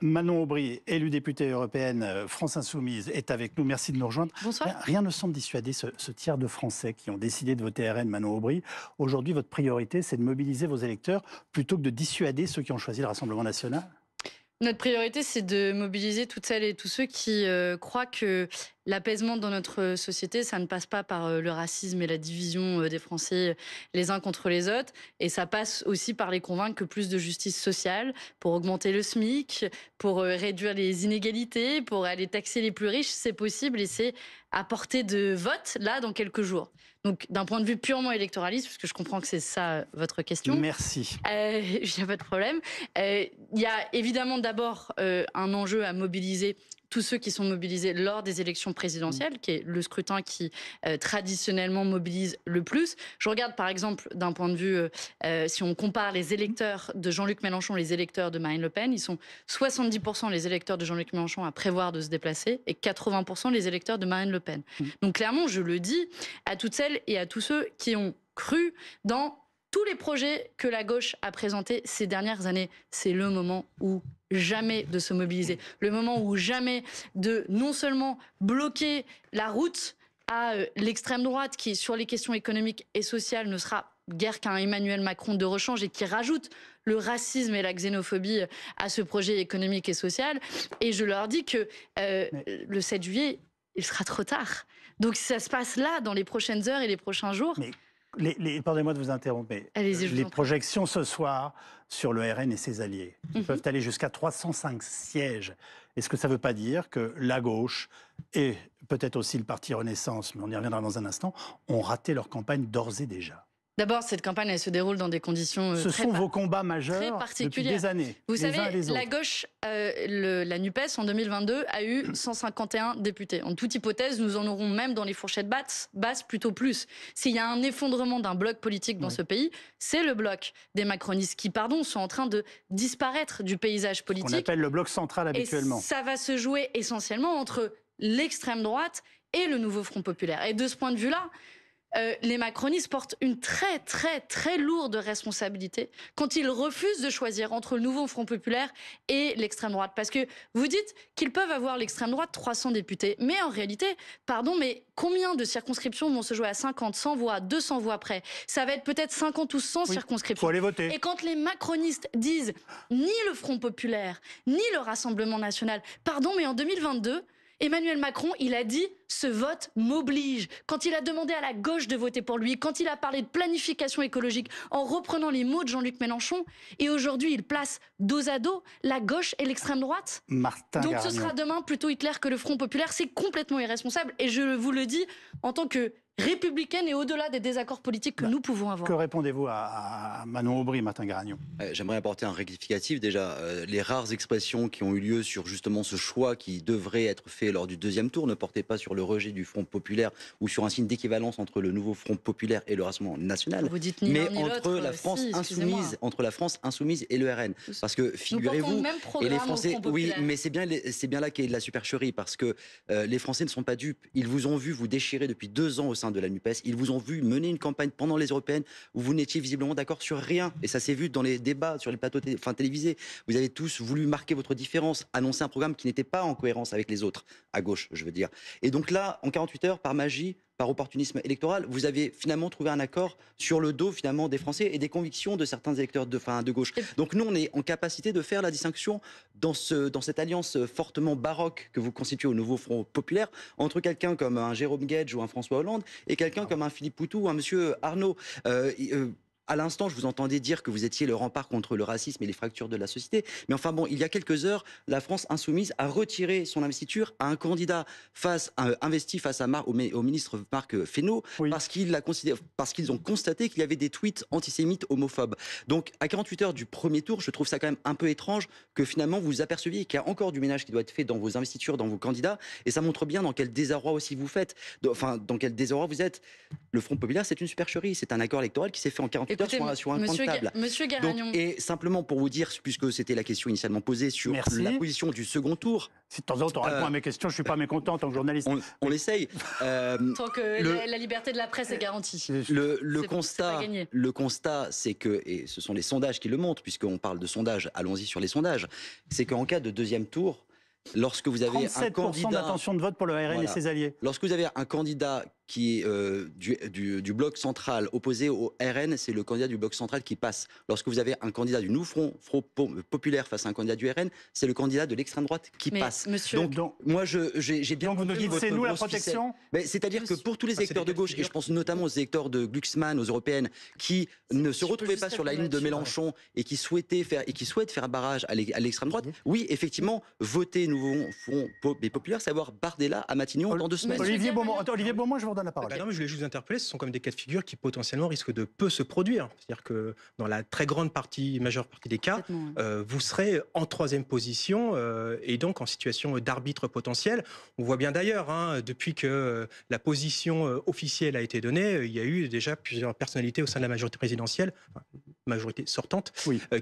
Manon Aubry, élue députée européenne France Insoumise, est avec nous. Merci de nous rejoindre. Bonsoir. Rien ne semble dissuader ce tiers de Français qui ont décidé de voter RN, Manon Aubry. Aujourd'hui, votre priorité, c'est de mobiliser vos électeurs plutôt que de dissuader ceux qui ont choisi le Rassemblement national? Notre priorité, c'est de mobiliser toutes celles et tous ceux qui croient que l'apaisement dans notre société, ça ne passe pas par le racisme et la division des Français les uns contre les autres. Et ça passe aussi par les convaincre que plus de justice sociale, pour augmenter le SMIC, pour réduire les inégalités, pour aller taxer les plus riches, c'est possible et c'est à portée de vote, là, dans quelques jours. Donc, d'un point de vue purement électoraliste, parce que je comprends que c'est ça votre question. Merci. Il n'y a pas de problème. Il y a évidemment d'abord un enjeu à mobiliser tous ceux qui sont mobilisés lors des élections présidentielles, qui est le scrutin qui traditionnellement mobilise le plus. Je regarde par exemple d'un point de vue, si on compare les électeurs de Jean-Luc Mélenchon et les électeurs de Marine Le Pen, ils sont 70% les électeurs de Jean-Luc Mélenchon à prévoir de se déplacer et 80% les électeurs de Marine Le Pen. Donc clairement, je le dis à toutes celles et à tous ceux qui ont cru dans tous les projets que la gauche a présentés ces dernières années, c'est le moment où jamais de se mobiliser. Le moment où jamais de non seulement bloquer la route à l'extrême droite qui, sur les questions économiques et sociales, ne sera guère qu'un Emmanuel Macron de rechange et qui rajoute le racisme et la xénophobie à ce projet économique et social. Et je leur dis que le 7 juillet, il sera trop tard. Donc ça se passe là, dans les prochaines heures et les prochains jours. Pardonnez-moi de vous interrompre, mais les projections ce soir sur le RN et ses alliés peuvent aller jusqu'à 305 sièges. Est-ce que ça ne veut pas dire que la gauche et peut-être aussi le parti Renaissance, mais on y reviendra dans un instant, ont raté leur campagne d'ores et déjà? D'abord, cette campagne, elle se déroule dans des conditions Ce sont vos combats majeurs depuis des années. Vous savez, la gauche, la NUPES, en 2022, a eu 151 députés. En toute hypothèse, nous en aurons même dans les fourchettes basses plutôt plus. S'il y a un effondrement d'un bloc politique dans ce pays, c'est le bloc des macronistes qui, sont en train de disparaître du paysage politique. On appelle le bloc central habituellement. Et ça va se jouer essentiellement entre l'extrême droite et le nouveau Front populaire. Et de ce point de vue-là, les macronistes portent une très très très lourde responsabilité quand ils refusent de choisir entre le nouveau Front populaire et l'extrême droite. Parce que vous dites qu'ils peuvent avoir l'extrême droite 300 députés. Mais en réalité, mais combien de circonscriptions vont se jouer à 50, 100 voix, 200 voix près? Ça va être peut-être 50 ou 100 circonscriptions. Faut aller voter. Et quand les macronistes disent ni le Front populaire, ni le Rassemblement national, mais en 2022... Emmanuel Macron, il a dit « ce vote m'oblige ». Quand il a demandé à la gauche de voter pour lui, quand il a parlé de planification écologique en reprenant les mots de Jean-Luc Mélenchon, et aujourd'hui il place dos à dos la gauche et l'extrême droite. Donc ce sera demain plutôt Hitler que le Front populaire, c'est complètement irresponsable. Et je vous le dis en tant que républicaine et au-delà des désaccords politiques que nous pouvons avoir. Que répondez-vous à Manon Aubry, Martin Garagnon? J'aimerais apporter un rectificatif. Déjà, les rares expressions qui ont eu lieu sur justement ce choix qui devrait être fait lors du deuxième tour ne portaient pas sur le rejet du Front populaire ou sur un signe d'équivalence entre le nouveau Front populaire et le Rassemblement national, vous dites ni mais ni entre la France insoumise, entre la France insoumise et le RN. Parce que figurez-vous, et les Français, oui, mais c'est bien là qu'est la supercherie, parce que les Français ne sont pas dupes. Ils vous ont vu vous déchirer depuis 2 ans au sein de la NUPES. Ils vous ont vu mener une campagne pendant les européennes où vous n'étiez visiblement d'accord sur rien. Et ça s'est vu dans les débats sur les plateaux télévisés. Vous avez tous voulu marquer votre différence, annoncer un programme qui n'était pas en cohérence avec les autres, à gauche, je veux dire. Et donc là, en 48 heures, par magie, par opportunisme électoral, vous avez finalement trouvé un accord sur le dos finalement des Français et des convictions de certains électeurs de gauche. Donc nous, on est en capacité de faire la distinction dans cette alliance fortement baroque que vous constituez au nouveau Front populaire entre quelqu'un comme un Jérôme Guedj ou un François Hollande et quelqu'un comme un Philippe Poutou ou un monsieur Arnaud. À l'instant, je vous entendais dire que vous étiez le rempart contre le racisme et les fractures de la société. Mais enfin bon, il y a quelques heures, la France insoumise a retiré son investiture à un candidat investi face au ministre Marc Fesneau, parce qu'ils ont constaté qu'il y avait des tweets antisémites homophobes. Donc à 48 heures du premier tour, je trouve ça quand même un peu étrange que finalement vous vous aperceviez qu'il y a encore du ménage qui doit être fait dans vos investitures, dans vos candidats. Et ça montre bien dans quel désarroi aussi vous faites, dans quel désarroi vous êtes. Le Front populaire, c'est une supercherie. C'est un accord électoral qui s'est fait en 48 secteurs sur un coin de table. Monsieur Garagnon. Et simplement pour vous dire, puisque c'était la question initialement posée sur la position du second tour. Si de temps en temps on répond à mes questions, je ne suis pas mécontent en tant que journaliste. On essaye. Tant que la liberté de la presse est garantie. Le constat, c'est que, et ce sont les sondages qui le montrent, puisqu'on parle de sondages, allons-y sur les sondages, c'est qu'en cas de deuxième tour, lorsque vous avez un candidat d'intention de vote pour le RN et ses alliés. Lorsque vous avez un candidat qui est du bloc central opposé au RN, c'est le candidat du bloc central qui passe. Lorsque vous avez un candidat du Nouveau Front populaire face à un candidat du RN, c'est le candidat de l'extrême droite qui passe. Donc, moi, j'ai bien compris. Donc vous nous dites c'est nous la protection. C'est-à-dire que pour tous les électeurs de gauche, et je pense notamment aux électeurs de Glucksmann, aux européennes, qui ne se retrouvaient pas sur la ligne de Mélenchon et qui souhaitent faire un barrage à l'extrême droite, oui, effectivement, voter Nouveau Front populaire, savoir Bardella à Matignon dans 2 semaines. Olivier Beaumont, je vous redonne la parole. Non, mais je voulais juste vous interpeller, ce sont comme des cas de figure qui potentiellement risquent de peu se produire. C'est-à-dire que dans la très majeure partie des cas, vous serez en 3e position et donc en situation d'arbitre potentiel. On voit bien d'ailleurs, depuis que la position officielle a été donnée, il y a eu déjà plusieurs personnalités au sein de la majorité présidentielle, majorité sortante,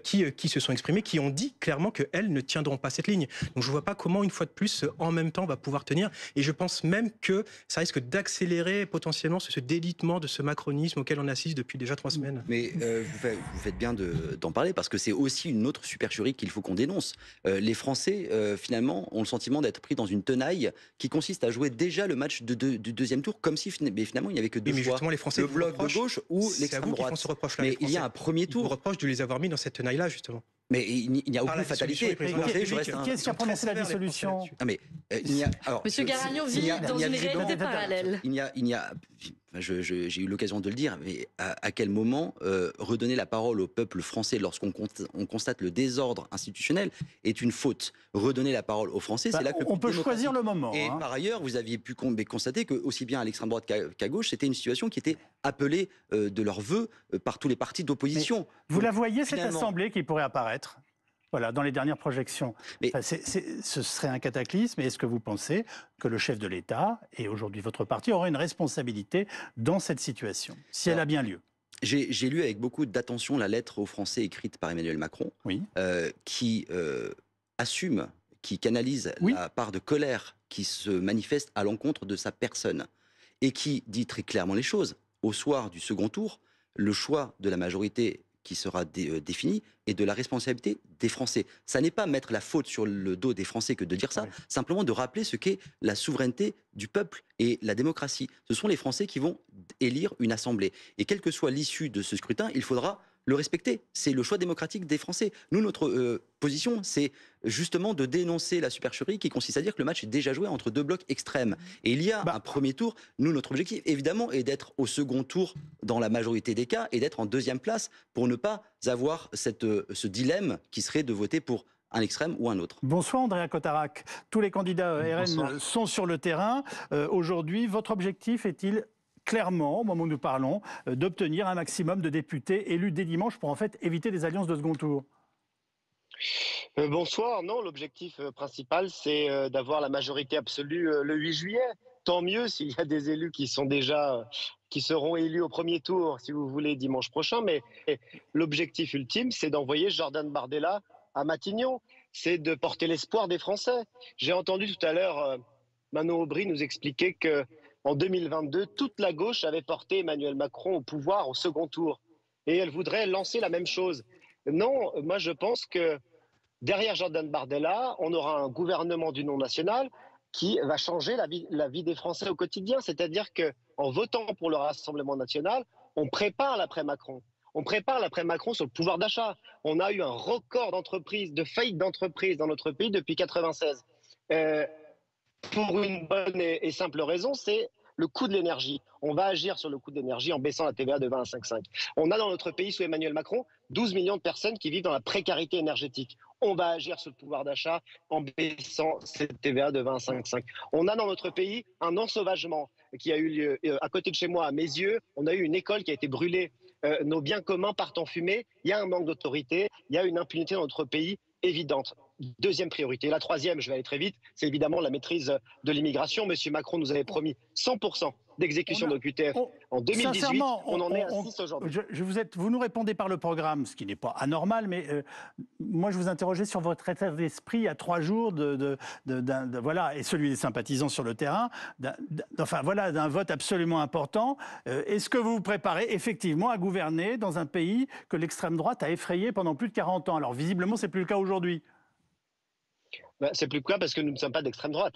qui se sont exprimées, qui ont dit clairement qu'elles ne tiendront pas cette ligne. Donc je ne vois pas comment, une fois de plus, en même temps, on va pouvoir tenir. Et je pense même que ça risque d'accélérer potentiellement ce délitement de ce macronisme auquel on assiste depuis déjà 3 semaines. Mais vous faites bien d'en parler, parce que c'est aussi une autre supercherie qu'il faut qu'on dénonce. Les Français, finalement, ont le sentiment d'être pris dans une tenaille qui consiste à jouer déjà le match du deuxième tour, comme si finalement il n'y avait que 2 choix. Justement, les Français, le bloc de gauche ou l'extrême droite. Mais il y a un premier tour. Ils vous reprochent de les avoir mis dans cette tenaille-là, justement. Mais il n'y a aucune fatalité. Qui est-ce qui a prononcé la dissolution? Monsieur Garagnon vit dans une réalité parallèle. J'ai eu l'occasion de le dire, mais à quel moment redonner la parole au peuple français lorsqu'on constate le désordre institutionnel est une faute. Redonner la parole aux Français, c'est là que on peut choisir le moment. Et par ailleurs, vous aviez pu constater que aussi bien à l'extrême droite qu'à gauche, c'était une situation qui était appelée de leur vœu par tous les partis d'opposition. Vous la voyez, cette assemblée qui pourrait apparaître? Voilà, dans les dernières projections. Ce serait un cataclysme. Et est-ce que vous pensez que le chef de l'État, et aujourd'hui votre parti, aura une responsabilité dans cette situation, si elle a bien lieu? J'ai lu avec beaucoup d'attention la lettre aux Français écrite par Emmanuel Macron, qui assume, qui canalise la part de colère qui se manifeste à l'encontre de sa personne, et qui dit très clairement les choses. Au soir du second tour, le choix de la majorité qui sera défini et de la responsabilité des Français. Ça n'est pas mettre la faute sur le dos des Français que de dire ça, simplement de rappeler ce qu'est la souveraineté du peuple et la démocratie. Ce sont les Français qui vont élire une assemblée. Et quelle que soit l'issue de ce scrutin, il faudra le respecter. C'est le choix démocratique des Français. Nous, notre position, c'est justement de dénoncer la supercherie qui consiste à dire que le match est déjà joué entre 2 blocs extrêmes. Et il y a un premier tour. Nous, notre objectif, évidemment, est d'être au second tour dans la majorité des cas et d'être en 2e place pour ne pas avoir ce dilemme qui serait de voter pour un extrême ou un autre. Bonsoir Andréa Cotarac. Tous les candidats RN sont sur le terrain. Aujourd'hui, votre objectif est-il clairement, au moment où nous parlons, d'obtenir un maximum de députés élus dès dimanche pour en fait éviter des alliances de second tour? Bonsoir. Non, l'objectif principal, c'est d'avoir la majorité absolue le 8 juillet. Tant mieux s'il y a des élus qui seront élus au premier tour, si vous voulez, dimanche prochain. Mais l'objectif ultime, c'est d'envoyer Jordan Bardella à Matignon. C'est de porter l'espoir des Français. J'ai entendu tout à l'heure Manon Aubry nous expliquer que en 2022, toute la gauche avait porté Emmanuel Macron au pouvoir au second tour. Et elle voudrait lancer la même chose. Non, moi je pense que derrière Jordan Bardella, on aura un gouvernement d'union nationale qui va changer la vie des Français au quotidien. C'est-à-dire qu'en votant pour le Rassemblement national, on prépare l'après-Macron. On prépare l'après-Macron sur le pouvoir d'achat. On a eu un record de faillites d'entreprises dans notre pays depuis 1996. Pour une bonne et simple raison, c'est le coût de l'énergie. On va agir sur le coût de l'énergie en baissant la TVA de 20 à 5,5. On a dans notre pays, sous Emmanuel Macron, 12 millions de personnes qui vivent dans la précarité énergétique. On va agir sur le pouvoir d'achat en baissant cette TVA de 20 à 5,5. On a dans notre pays un ensauvagement qui a eu lieu à côté de chez moi, à mes yeux. On a eu une école qui a été brûlée. Nos biens communs partent en fumée. Il y a un manque d'autorité. Il y a une impunité dans notre pays évidente. deuxième priorité. La troisième, je vais aller très vite, c'est évidemment la maîtrise de l'immigration. Monsieur Macron nous avait promis 100% d'exécution d'OQTF en 2018. On en est à 6 aujourd'hui. Vous nous répondez par le programme, ce qui n'est pas anormal, mais moi je vous interrogeais sur votre état d'esprit à 3 jours voilà, et celui des sympathisants sur le terrain, d'un vote absolument important. Est-ce que vous vous préparez effectivement à gouverner dans un pays que l'extrême droite a effrayé pendant plus de 40 ans? Alors visiblement, c'est plus le cas aujourd'hui. C'est plus le cas parce que nous ne sommes pas d'extrême droite.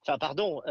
Enfin, pardon.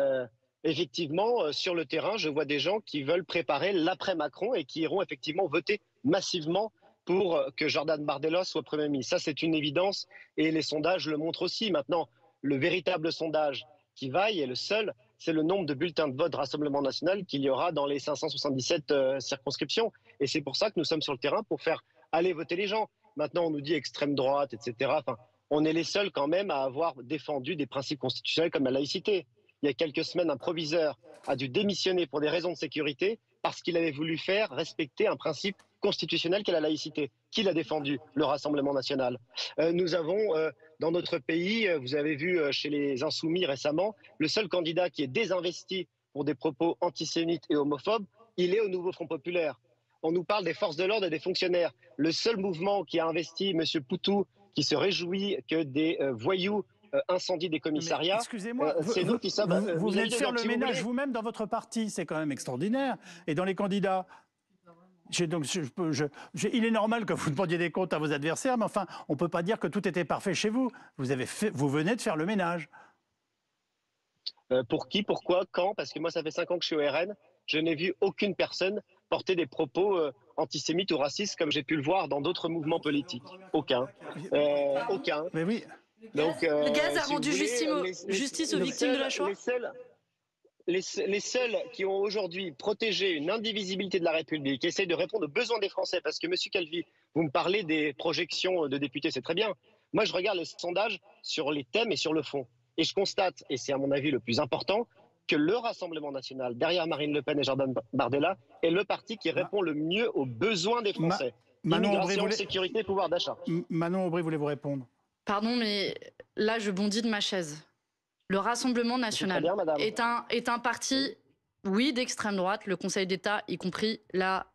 Effectivement, sur le terrain, je vois des gens qui veulent préparer l'après-Macron et qui iront effectivement voter massivement pour que Jordan Bardella soit Premier ministre. Ça, c'est une évidence et les sondages le montrent aussi. Maintenant, le véritable sondage qui vaille et le seul, c'est le nombre de bulletins de vote Rassemblement National qu'il y aura dans les 577 circonscriptions. Et c'est pour ça que nous sommes sur le terrain pour faire aller voter les gens. Maintenant, on nous dit extrême droite, etc. Enfin, on est les seuls quand même à avoir défendu des principes constitutionnels comme la laïcité. Il y a quelques semaines, un proviseur a dû démissionner pour des raisons de sécurité parce qu'il avait voulu faire respecter un principe constitutionnel qu'est la laïcité. Qui l'a défendu? Le Rassemblement national. Nous avons, dans notre pays, vous avez vu chez les Insoumis récemment, le seul candidat qui est désinvesti pour des propos antisémites et homophobes, il est au nouveau Front populaire. On nous parle des forces de l'ordre et des fonctionnaires. Le seul mouvement qui a investi, M. Poutou, qui se réjouit que des voyous incendie des commissariats. Excusez-moi, vous venez de faire le ménage vous-même dans votre parti, c'est quand même extraordinaire. Et dans les candidats, il est normal que vous demandiez des comptes à vos adversaires, mais enfin, on ne peut pas dire que tout était parfait chez vous. Vous venez de faire le ménage. Pour qui, pourquoi, quand? Parce que moi, ça fait 5 ans que je suis au RN, je n'ai vu aucune personne porter des propos antisémites ou racistes comme j'ai pu le voir dans d'autres mouvements politiques. Aucun. Aucun. Mais oui. Donc, le gaz a rendu justice aux victimes de la Shoah. Les seuls qui ont aujourd'hui protégé une indivisibilité de la République, essayent de répondre aux besoins des Français, parce que M. Calvi, vous me parlez des projections de députés, c'est très bien. Moi, je regarde les sondages sur les thèmes et sur le fond. Et je constate, et c'est à mon avis le plus important, que le Rassemblement national, derrière Marine Le Pen et Jordan Bardella, est le parti qui répond le mieux aux besoins des Français. Immigration, sécurité, pouvoir d'achat. Manon Aubry, voulez-vous répondre? Pardon, mais là, je bondis de ma chaise. Le Rassemblement national est un parti, oui, d'extrême droite. Le Conseil d'État, y compris, l'a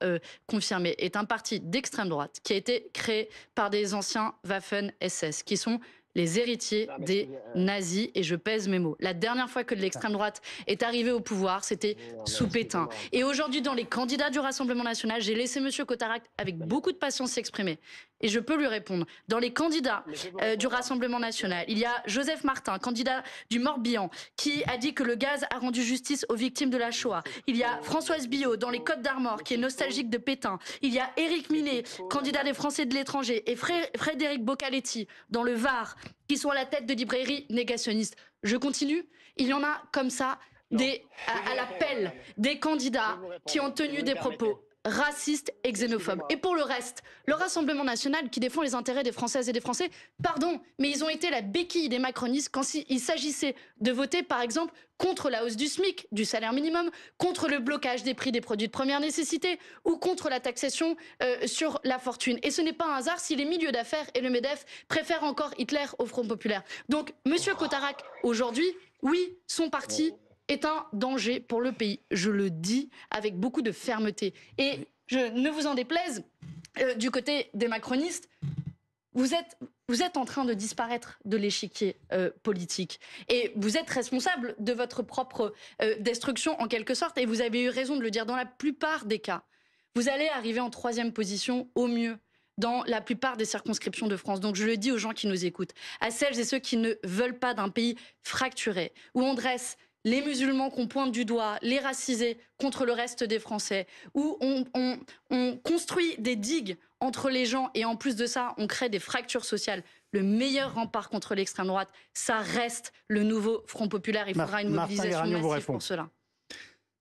confirmé. Est un parti d'extrême droite qui a été créé par des anciens Waffen-SS, qui sont les héritiers des nazis, et je pèse mes mots. La dernière fois que l'extrême droite est arrivée au pouvoir, c'était sous Pétain. Et aujourd'hui, dans les candidats du Rassemblement national, j'ai laissé M. Cotarac avec beaucoup de patience s'exprimer. Et je peux lui répondre. Dans les candidats du Rassemblement national, il y a Joseph Martin, candidat du Morbihan, qui a dit que le gaz a rendu justice aux victimes de la Shoah. Il y a Françoise Billot, dans les Côtes d'Armor, qui est nostalgique de Pétain. Il y a Éric Millet, candidat des Français de l'étranger, et Frédéric Boccaletti, dans le Var, qui sont à la tête de librairies négationnistes. Je continue. Il y en a comme ça, à l'appel, des candidats qui ont tenu des propos racistes et xénophobes. Et pour le reste, le Rassemblement national qui défend les intérêts des Françaises et des Français, pardon, mais ils ont été la béquille des macronistes quand il s'agissait de voter, par exemple, contre la hausse du SMIC, du salaire minimum, contre le blocage des prix des produits de première nécessité ou contre la taxation sur la fortune. Et ce n'est pas un hasard si les milieux d'affaires et le MEDEF préfèrent encore Hitler au Front populaire. Donc, Monsieur Cotarac, aujourd'hui, oui, son parti est un danger pour le pays. Je le dis avec beaucoup de fermeté. Et je ne vous en déplaise, du côté des macronistes, vous êtes en train de disparaître de l'échiquier politique. Et vous êtes responsable de votre propre destruction, en quelque sorte. Et vous avez eu raison de le dire. Dans la plupart des cas, vous allez arriver en 3e position, au mieux, dans la plupart des circonscriptions de France. Donc je le dis aux gens qui nous écoutent, à celles et ceux qui ne veulent pas d'un pays fracturé, où on dresse les musulmans qu'on pointe du doigt, les racisés contre le reste des Français, où on construit des digues entre les gens et en plus de ça, on crée des fractures sociales. Le meilleur rempart contre l'extrême droite, ça reste le nouveau Front populaire. Il faudra une mobilisation massive pour cela.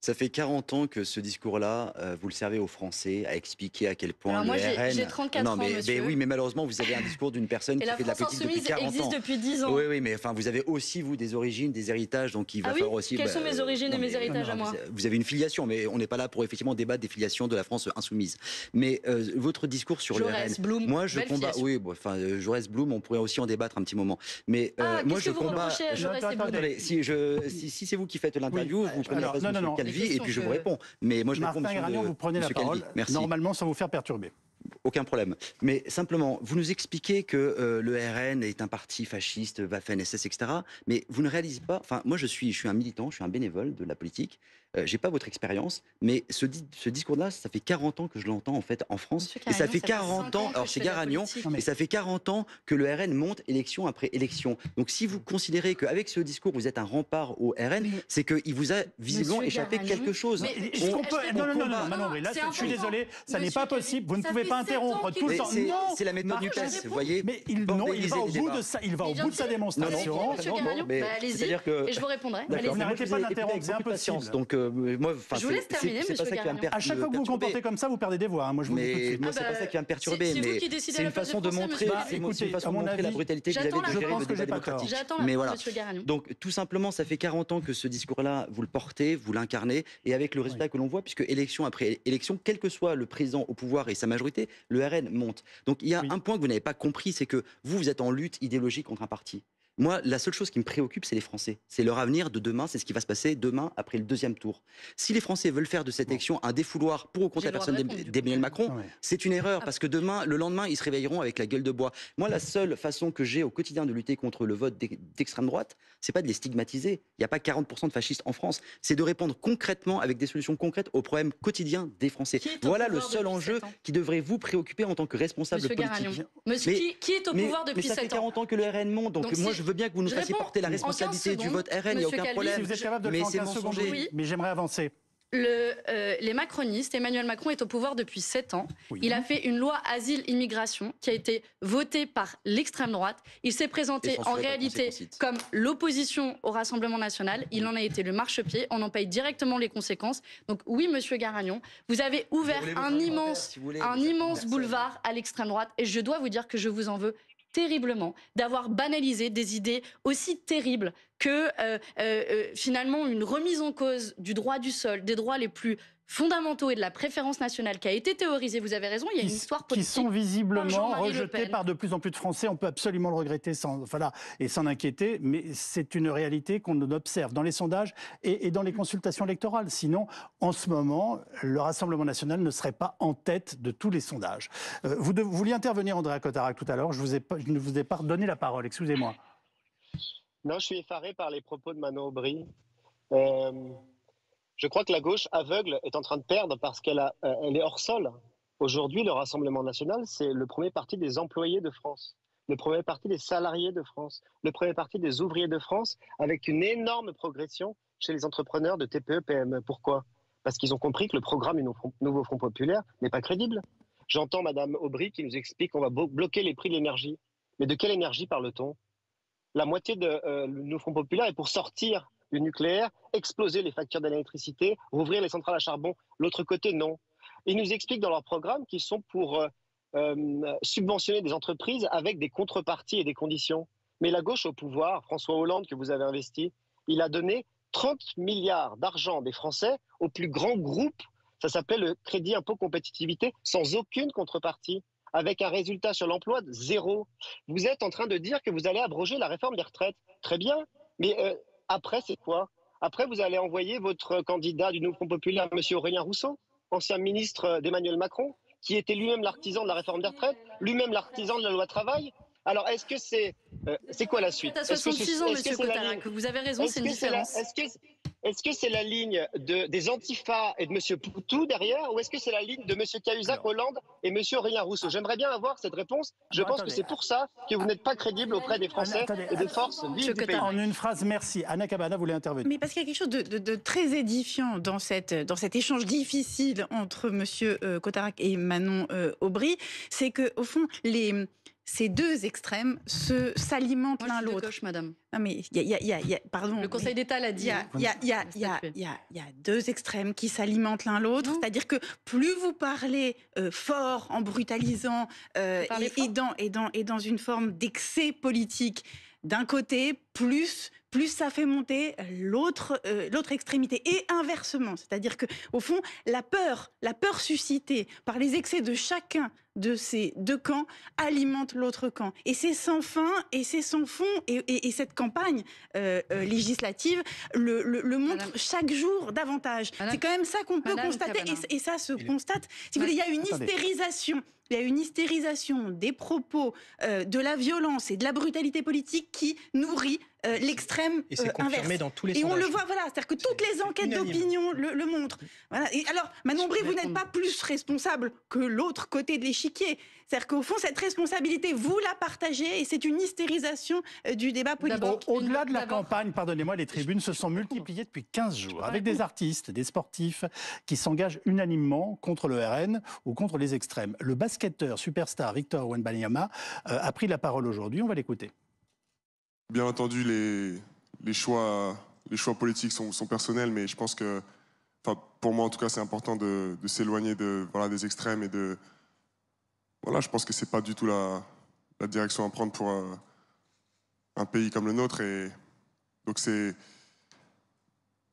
Ça fait 40 ans que ce discours-là, vous le servez aux Français, à expliquer à quel point alors moi, le RN... j'ai 34 ans, monsieur. Oui, mais malheureusement, vous avez un discours d'une personne qui fait de la politique depuis 40 ans. existe depuis 10 ans. Oui, mais enfin, vous avez aussi, vous, des origines, des héritages, donc il va falloir aussi... Quelles sont mes origines et mes héritages à moi? Vous avez une filiation, mais on n'est pas là pour effectivement débattre des filiations de la France insoumise. Mais votre discours sur le RN... Blum, moi, je combat... Oui, enfin, Jaurès, Blum, on pourrait aussi en débattre un petit moment. Mais moi, je combat... Si c'est vous qui faites l'interview, vous prenez la place de M. Calvi, et puis je vous réponds. Mais moi, je réponds, Martin Granion, vous prenez la parole, normalement sans vous faire perturber. Aucun problème. Mais simplement, vous nous expliquez que le RN est un parti fasciste, Waffen-SS, etc. Mais vous ne réalisez pas... Enfin, moi, je suis un militant, je suis un bénévole de la politique. J'ai pas votre expérience, mais ce discours-là, ça fait 40 ans que je l'entends en fait en France. Et ça fait 40 ans, alors chez Garagnon, et ça fait 40 ans que le RN monte élection après élection. Donc si vous considérez qu'avec ce discours, vous êtes un rempart au RN, c'est qu'il vous a visiblement échappé quelque chose. Non, Manon Bril, là, je suis désolé, ça n'est pas possible. Vous ne pouvez pas interrompre tout le temps. C'est la méthode NUPES, vous voyez. Mais il va au bout de ça, il va au bout de sa démonstration. Allez-y, et je vous répondrai. Vous n'arrêtez pas d'interrompre, c'est impossible. Donc moi, je vous laisse terminer, monsieur Garagnon. À chaque fois que vous vous comportez comme ça, vous perdez des voix. Moi, je vous dis tout de suite. Moi, c'est pas ça qui va me perturber. Mais c'est une façon de montrer la brutalité vis-à-vis de gérer le débat démocratique. Mais voilà. Donc, tout simplement, ça fait 40 ans que ce discours-là, vous le portez, vous l'incarnez, et avec le résultat que l'on voit, puisque élection après élection, quel que soit le président au pouvoir et sa majorité, le RN monte. Donc, il y a un point que vous n'avez pas compris, c'est que vous êtes en lutte idéologique contre un parti. Moi, la seule chose qui me préoccupe, c'est les Français. C'est leur avenir de demain, c'est ce qui va se passer demain après le deuxième tour. Si les Français veulent faire de cette élection un défouloir pour ou contre la personne d'Emmanuel Macron, c'est une erreur, parce que le lendemain, ils se réveilleront avec la gueule de bois. Moi, la seule façon que j'ai au quotidien de lutter contre le vote d'extrême droite, c'est pas de les stigmatiser. Il n'y a pas 40% de fascistes en France. C'est de répondre concrètement, avec des solutions concrètes, aux problèmes quotidiens des Français. Voilà le seul enjeu qui devrait vous préoccuper en tant que responsable politique. Qui est au pouvoir depuis 7 ans? Mais ça fait 40 ans que le RN monte, donc moi, je veux bien que vous nous fassiez porter la responsabilité du vote RN, il n'y a aucun problème. Si vous êtes capable de le faire en 15 secondes, mais j'aimerais avancer. Les macronistes, Emmanuel Macron est au pouvoir depuis 7 ans. Il a fait une loi asile-immigration qui a été votée par l'extrême droite. Il s'est présenté en réalité comme l'opposition au Rassemblement national. Il en a été le marchepied. On en paye directement les conséquences. Donc oui, monsieur Garagnon, vous avez ouvert un immense boulevard à l'extrême droite. Et je dois vous dire que je vous en veux terriblement d'avoir banalisé des idées aussi terribles que finalement une remise en cause du droit du sol, des droits les plus fondamentaux et de la préférence nationale qui a été théorisée. Vous avez raison, il y a une histoire politique. Qui sont visiblement rejetés par de plus en plus de Français. On peut absolument le regretter et s'en inquiéter, mais c'est une réalité qu'on observe dans les sondages et dans les consultations électorales. Sinon, en ce moment, le Rassemblement national ne serait pas en tête de tous les sondages. Vous vouliez intervenir, Andréa Cotarac, tout à l'heure. Je ne vous ai pas donné la parole, excusez-moi. Non, je suis effaré par les propos de Manon Aubry. Je crois que la gauche aveugle est en train de perdre parce qu'elle est hors sol. Aujourd'hui, le Rassemblement national, c'est le premier parti des employés de France, le premier parti des salariés de France, le premier parti des ouvriers de France, avec une énorme progression chez les entrepreneurs de TPE, PME. Pourquoi? Parce qu'ils ont compris que le programme du Nouveau Front Populaire n'est pas crédible. J'entends Madame Aubry qui nous explique qu'on va bloquer les prix de l'énergie. Mais de quelle énergie parle-t-on? La moitié du Nouveau Front Populaire est pour sortir du nucléaire, exploser les factures d'électricité, rouvrir les centrales à charbon. L'autre côté, non. Ils nous expliquent dans leur programme qu'ils sont pour subventionner des entreprises avec des contreparties et des conditions. Mais la gauche au pouvoir, François Hollande que vous avez investi, il a donné 30 milliards d'argent des Français au plus grand groupe. Ça s'appelle le crédit impôt compétitivité, sans aucune contrepartie, avec un résultat sur l'emploi de 0. Vous êtes en train de dire que vous allez abroger la réforme des retraites. Très bien, mais après, c'est quoi? Après, vous allez envoyer votre candidat du Nouveau Front Populaire, M. Aurélien Rousseau, ancien ministre d'Emmanuel Macron, qui était lui-même l'artisan de la réforme des retraites, lui-même l'artisan de la loi travail. Alors, est-ce que c'est quoi la suite? À 66 ans, monsieur Cotarac, vous avez raison, c'est une différence. Est-ce que c'est la ligne des Antifa et de M. Poutou derrière, ou est-ce que c'est la ligne de M. Cahuzac, Hollande et M. Aurélien Rousseau? J'aimerais bien avoir cette réponse. Je pense que c'est pour ça que vous n'êtes pas crédible auprès des Français et des forces vives du pays. En une phrase, merci. Anna Cabana voulait intervenir. Mais parce qu'il y a quelque chose de très édifiant dans cet échange difficile entre M. Cotarac et Manon Aubry, c'est qu'au fond, ces deux extrêmes s'alimentent l'un l'autre. Madame. Non mais pardon. Le Conseil d'État l'a dit. Il y a deux extrêmes qui s'alimentent l'un l'autre. C'est-à-dire que plus vous parlez fort en brutalisant et dans une forme d'excès politique d'un côté, plus ça fait monter l'autre extrémité. Et inversement, c'est-à-dire que au fond, la peur suscitée par les excès de chacun de ces deux camps alimente l'autre camp. Et c'est sans fin et c'est sans fond. Et cette campagne législative le montre chaque jour davantage. C'est quand même ça qu'on peut constater. Et ça se constate. Si vous voulez, il y a une hystérisation. Il y a une hystérisation des propos, de la violence et de la brutalité politique qui nourrit l'extrême et c'est confirmé dans tous les sondages. Et on le voit, voilà, c'est-à-dire que toutes les enquêtes d'opinion le montrent. Voilà. Et alors, Manon Bril, vous n'êtes pas plus responsable que l'autre côté de l'échiquier. C'est-à-dire qu'au fond, cette responsabilité, vous la partagez et c'est une hystérisation du débat politique. Au-delà de la campagne, pardonnez-moi, les tribunes se sont multipliées depuis 15 jours avec des artistes, des sportifs qui s'engagent unanimement contre le RN ou contre les extrêmes. Le basketteur superstar Victor Wembanyama a pris la parole aujourd'hui. On va l'écouter. Bien entendu, les choix politiques sont personnels, mais je pense que, pour moi en tout cas, c'est important de s'éloigner des extrêmes et de... Voilà, je pense que c'est pas du tout la direction à prendre pour un pays comme le nôtre. Et donc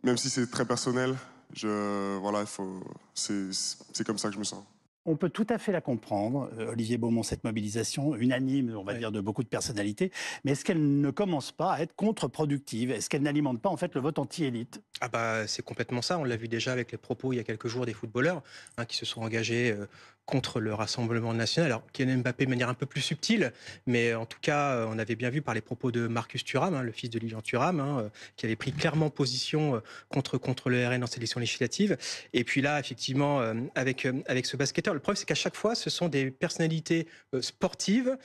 même si c'est très personnel, c'est comme ça que je me sens. On peut tout à fait la comprendre, Olivier Beaumont, cette mobilisation unanime, on va dire, de beaucoup de personnalités. Mais est-ce qu'elle ne commence pas à être contre-productive? Est-ce qu'elle n'alimente pas en fait le vote anti-élite? Ah bah c'est complètement ça. On l'a vu déjà avec les propos il y a quelques jours des footballeurs qui se sont engagés contre le Rassemblement national. Alors Kylian Mbappé de manière un peu plus subtile, mais en tout cas on avait bien vu par les propos de Marcus Thuram, le fils de Lilian Thuram, qui avait pris clairement position contre le RN en sélection législative. Et puis là effectivement avec ce basketteur, le problème c'est qu'à chaque fois ce sont des personnalités sportives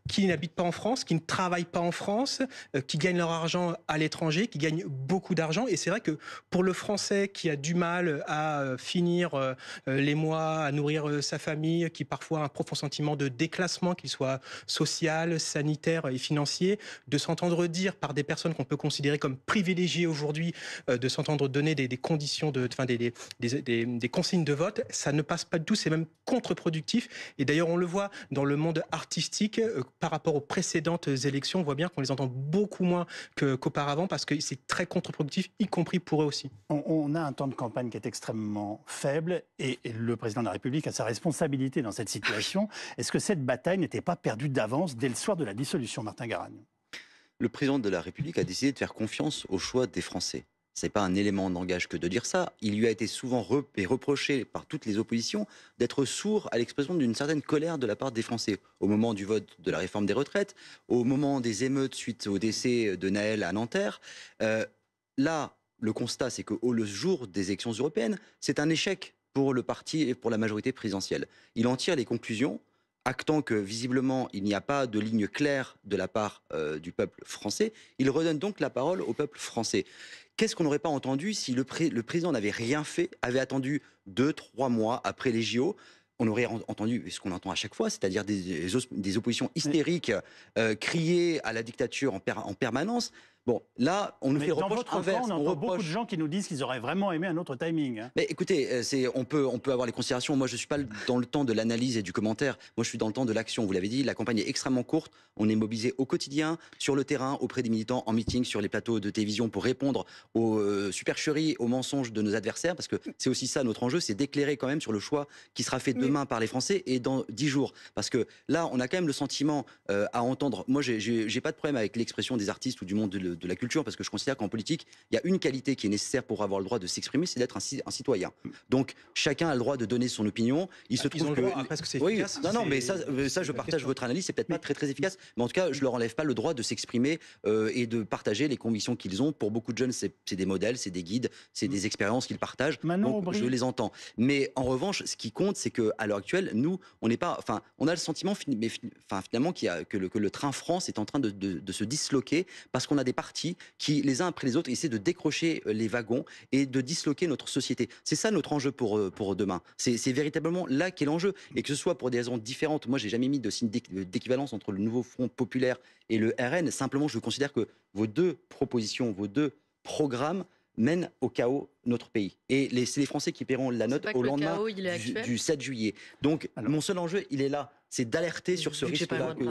qui n'habitent pas en France, qui ne travaillent pas en France, qui gagnent leur argent à l'étranger, qui gagnent beaucoup d'argent. Et c'est vrai que pour le Français qui a du mal à finir les mois, à nourrir sa famille, qui parfois a un profond sentiment de déclassement, qu'il soit social, sanitaire et financier, de s'entendre dire par des personnes qu'on peut considérer comme privilégiées aujourd'hui, de s'entendre donner des conditions, des consignes de vote, ça ne passe pas du tout, c'est même contre-productif. Et d'ailleurs, on le voit dans le monde artistique, par rapport aux précédentes élections, on voit bien qu'on les entend beaucoup moins qu'auparavant, parce que c'est très contre-productif, y compris pour eux aussi. On a un temps de campagne qui est extrêmement faible, et le président de la République a sa responsabilité dans cette situation. Est-ce que cette bataille n'était pas perdue d'avance dès le soir de la dissolution, Martin Garagne? Le président de la République a décidé de faire confiance au choix des Français. Ce n'est pas un élément de langage que de dire ça. Il lui a été souvent reproché par toutes les oppositions d'être sourd à l'expression d'une certaine colère de la part des Français. Au moment du vote de la réforme des retraites, au moment des émeutes suite au décès de Naël à Nanterre. Là, le constat, c'est qu'au jour des élections européennes, c'est un échec pour le parti et pour la majorité présidentielle. Il en tire les conclusions, actant que visiblement il n'y a pas de ligne claire de la part du peuple français. Il redonne donc la parole au peuple français. Qu'est-ce qu'on n'aurait pas entendu si le président n'avait rien fait, avait attendu 2-3 mois après les JO? On aurait entendu ce qu'on entend à chaque fois, c'est-à-dire des oppositions hystériques, crier à la dictature en permanence. Bon, là, on nous fait le reproche inverse. On entend beaucoup de gens qui nous disent qu'ils auraient vraiment aimé un autre timing. Mais écoutez, on peut avoir les considérations. Moi, je ne suis pas dans le temps de l'analyse et du commentaire. Moi, je suis dans le temps de l'action. Vous l'avez dit, la campagne est extrêmement courte. On est mobilisé au quotidien, sur le terrain, auprès des militants, en meeting, sur les plateaux de télévision pour répondre aux supercheries, aux mensonges de nos adversaires. Parce que c'est aussi ça notre enjeu, c'est d'éclairer quand même sur le choix qui sera fait demain par les Français et dans 10 jours. Parce que là, on a quand même le sentiment à entendre. Moi, j'ai pas de problème avec l'expression des artistes ou du monde de la culture, parce que je considère qu'en politique, il y a une qualité qui est nécessaire pour avoir le droit de s'exprimer, c'est d'être un citoyen. Donc, chacun a le droit de donner son opinion. Il se trouve que... Après, que c'est efficace, non, mais ça, je partage votre analyse, c'est peut-être pas très efficace, mais en tout cas, je leur enlève pas le droit de s'exprimer et de partager les convictions qu'ils ont. Pour beaucoup de jeunes, c'est des modèles, c'est des guides, c'est des expériences qu'ils partagent. Donc, je les entends. Mais en revanche, ce qui compte, c'est qu'à l'heure actuelle, nous, on n'est pas... Enfin, on a le sentiment, finalement, que le train France est en train de se disloquer, parce qu'on a des partis partis qui, les uns après les autres, essaient de décrocher les wagons et de disloquer notre société. C'est ça notre enjeu pour demain. C'est véritablement là qu'est l'enjeu. Et que ce soit pour des raisons différentes, moi j'ai jamais mis de signe d'équivalence entre le nouveau Front populaire et le RN. Simplement, je considère que vos deux propositions, vos deux programmes mènent au chaos notre pays. Et c'est les Français qui paieront la note au lendemain du 7 juillet. Donc, mon seul enjeu, il est là. C'est d'alerter sur ce risque-là que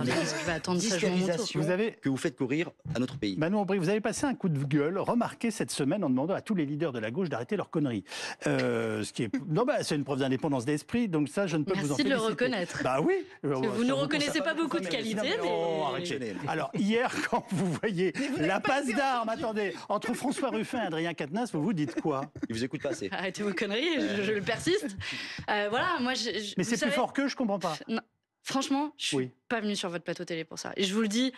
vous faites courir à notre pays. Manon Aubry, vous avez passé un coup de gueule remarqué cette semaine en demandant à tous les leaders de la gauche d'arrêter leurs conneries. Ce qui est... c'est une preuve d'indépendance d'esprit, donc ça, je ne peux vous en féliciter. Merci de le reconnaître. Bah oui. Vous ne reconnaissez pas beaucoup de qualités, mais... Alors, hier, quand vous voyez la passe d'armes, attendez, entre François Ruffin et Adrien Quatennens, vous vous dites quoi? Il vous écoute pas assez. Arrêtez vos conneries, je le persiste. Voilà, moi... Mais c'est plus fort qu'eux, je comprends pas. Non. Franchement, je suis pas venue sur votre plateau télé pour ça. Et je vous le dis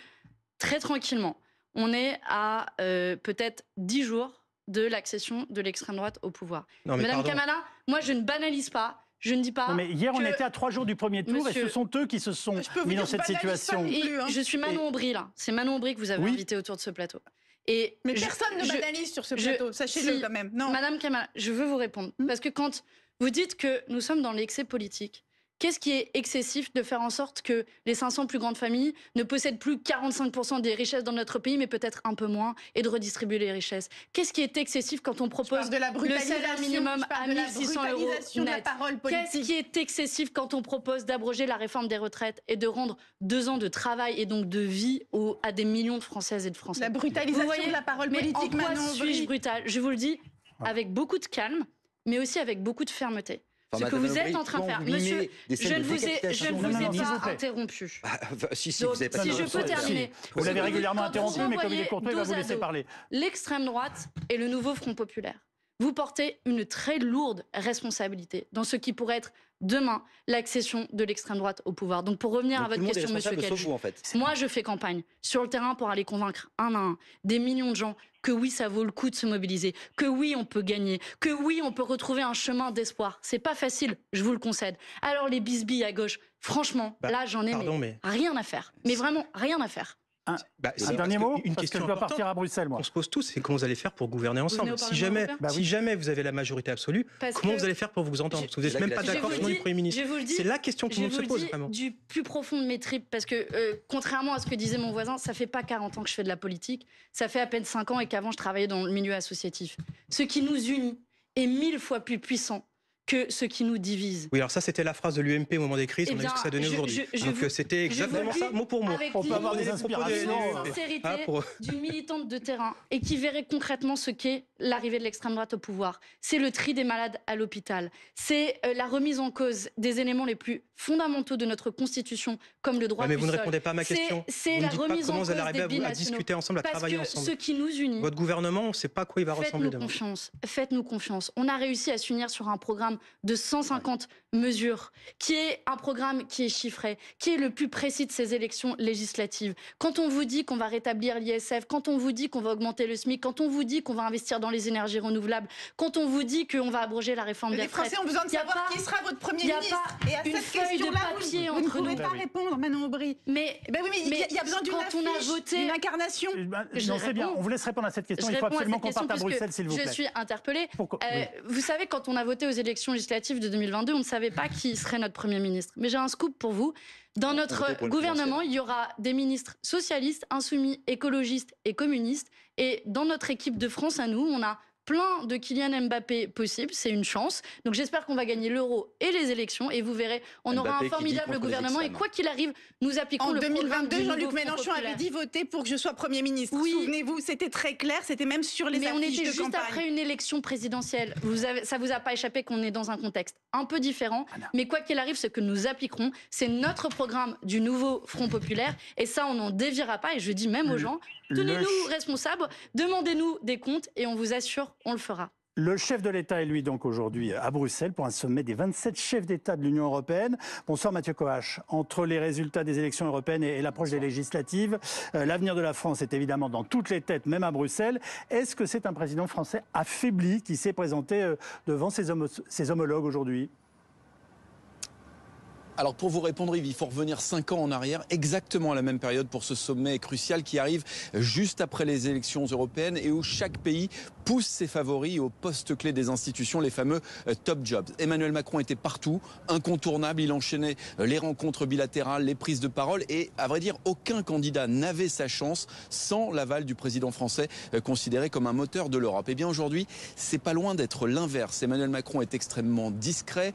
très tranquillement. On est à peut-être 10 jours de l'accession de l'extrême droite au pouvoir. Non, Madame Kamala, moi je ne banalise pas. Je ne dis pas. Non, mais hier, on était à 3 jours du premier tour et ce sont eux qui se sont mis dans cette situation. Je suis Manon Aubry, là. C'est Manon Aubry que vous avez invité autour de ce plateau. Mais personne ne banalise sur ce plateau, sachez-le quand même. Non. Madame Kamala, je veux vous répondre. Parce que quand vous dites que nous sommes dans l'excès politique, qu'est-ce qui est excessif de faire en sorte que les 500 plus grandes familles ne possèdent plus 45% des richesses dans notre pays, mais peut-être un peu moins, et de redistribuer les richesses? Qu'est-ce qui est excessif quand on propose le salaire minimum à 1 600 € net? Qu'est-ce qui est excessif quand on propose d'abroger la réforme des retraites et de rendre 2 ans de travail et donc de vie à des millions de Françaises et de Français? La brutalisation de la parole politique, mais en quoi suis-je brutale? Je vous le dis avec beaucoup de calme, mais aussi avec beaucoup de fermeté. Ce que vous êtes en train de faire, monsieur, je ne vous ai pas interrompu. Si, vous avez pas si je peux terminer. Vous l'avez régulièrement interrompu, mais comme il est courtois, il va vous laisser parler. L'extrême droite et le nouveau Front populaire, vous portez une très lourde responsabilité dans ce qui pourrait être demain l'accession de l'extrême droite au pouvoir. Donc pour revenir à votre question, monsieur Kelch, moi je fais campagne sur le terrain pour aller convaincre un à un des millions de gens que oui, ça vaut le coup de se mobiliser, que oui, on peut gagner, que oui, on peut retrouver un chemin d'espoir. C'est pas facile, je vous le concède. Alors les bisbilles à gauche, franchement, là j'en ai rien à faire. Mais vraiment rien à faire. Un dernier mot, une question que je dois partir à Bruxelles, moi. On se pose tous, c'est comment vous allez faire pour gouverner ensemble. Si jamais vous avez la majorité absolue, comment vous allez faire pour vous entendre? Parce que vous n'êtes même pas d'accord sur le Premier ministre. C'est la question que tout le monde se pose, vraiment. Du plus profond de mes tripes, parce que contrairement à ce que disait mon voisin, ça fait pas 40 ans que je fais de la politique, ça fait à peine 5 ans et qu'avant je travaillais dans le milieu associatif. Ce qui nous unit est 1000 fois plus puissant que ce qui nous divise. Oui, alors ça, c'était la phrase de l'UMP au moment des crises, on a vu ce que ça donnait aujourd'hui. Donc c'était exactement ça, mot pour mot. On peut avoir des inspirations. Sincérité d'une militante de terrain et qui verrait concrètement ce qu'est l'arrivée de l'extrême droite au pouvoir. C'est le tri des malades à l'hôpital. C'est la remise en cause des éléments les plus fondamentaux de notre Constitution, comme le droit du sol. Mais vous ne répondez pas à ma question. C'est la remise en cause des binationaux. À discuter ensemble, à travailler ensemble. Parce que ce qui nous unit... Votre gouvernement, on ne sait pas à quoi il va ressembler demain. Faites-nous confiance. On a réussi à s'unir sur un programme de 150 mesures, qui est un programme qui est chiffré, qui est le plus précis de ces élections législatives. Quand on vous dit qu'on va rétablir l'ISF, quand on vous dit qu'on va augmenter le SMIC, quand on vous dit qu'on va investir dans les énergies renouvelables, quand on vous dit qu'on va abroger la réforme des retraites... Les Français ont besoin de savoir qui sera votre Premier ministre. Et à cette question-là, vous ne pouvez pas répondre, Manon Aubry. Mais il y a besoin d'une incarnation. Non, c'est bien, on vous laisse répondre à cette question. Il faut absolument qu'on parte à Bruxelles, s'il vous plaît. Je suis interpellée. Vous savez, quand on a voté aux élections législatives de 2022, on ne savait pas qui serait notre Premier ministre. Mais j'ai un scoop pour vous. Dans notre gouvernement, il y aura des ministres socialistes, insoumis, écologistes et communistes. Et dans notre équipe de France à nous, on a plein de Kylian Mbappé possible, c'est une chance. Donc j'espère qu'on va gagner l'euro et les élections et vous verrez, on aura un formidable gouvernement et quoi qu'il arrive, nous appliquons le programme du nouveau Front populaire. En 2022, Jean-Luc Mélenchon avait dit voter pour que je sois Premier ministre. Oui. Souvenez-vous, c'était très clair, c'était même sur les affiches de campagne. Mais on était juste après une élection présidentielle. Ça vous a pas échappé qu'on est dans un contexte un peu différent. Mais quoi qu'il arrive, ce que nous appliquerons, c'est notre programme du nouveau Front populaire et ça, on n'en déviera pas. Et je dis même aux gens, tenez-nous responsables, demandez-nous des comptes et on vous assure, on le fera. Le chef de l'État est lui donc aujourd'hui à Bruxelles pour un sommet des 27 chefs d'État de l'Union européenne. Bonsoir Mathieu Coache. Entre les résultats des élections européennes et l'approche des législatives, l'avenir de la France est évidemment dans toutes les têtes, même à Bruxelles. Est-ce que c'est un président français affaibli qui s'est présenté devant ses homologues aujourd'hui ? Alors pour vous répondre Yves, il faut revenir 5 ans en arrière, exactement à la même période pour ce sommet crucial qui arrive juste après les élections européennes et où chaque pays pousse ses favoris au poste clé des institutions, les fameux top jobs. Emmanuel Macron était partout, incontournable, il enchaînait les rencontres bilatérales, les prises de parole et à vrai dire aucun candidat n'avait sa chance sans l'aval du président français considéré comme un moteur de l'Europe. Et bien aujourd'hui, c'est pas loin d'être l'inverse. Emmanuel Macron est extrêmement discret,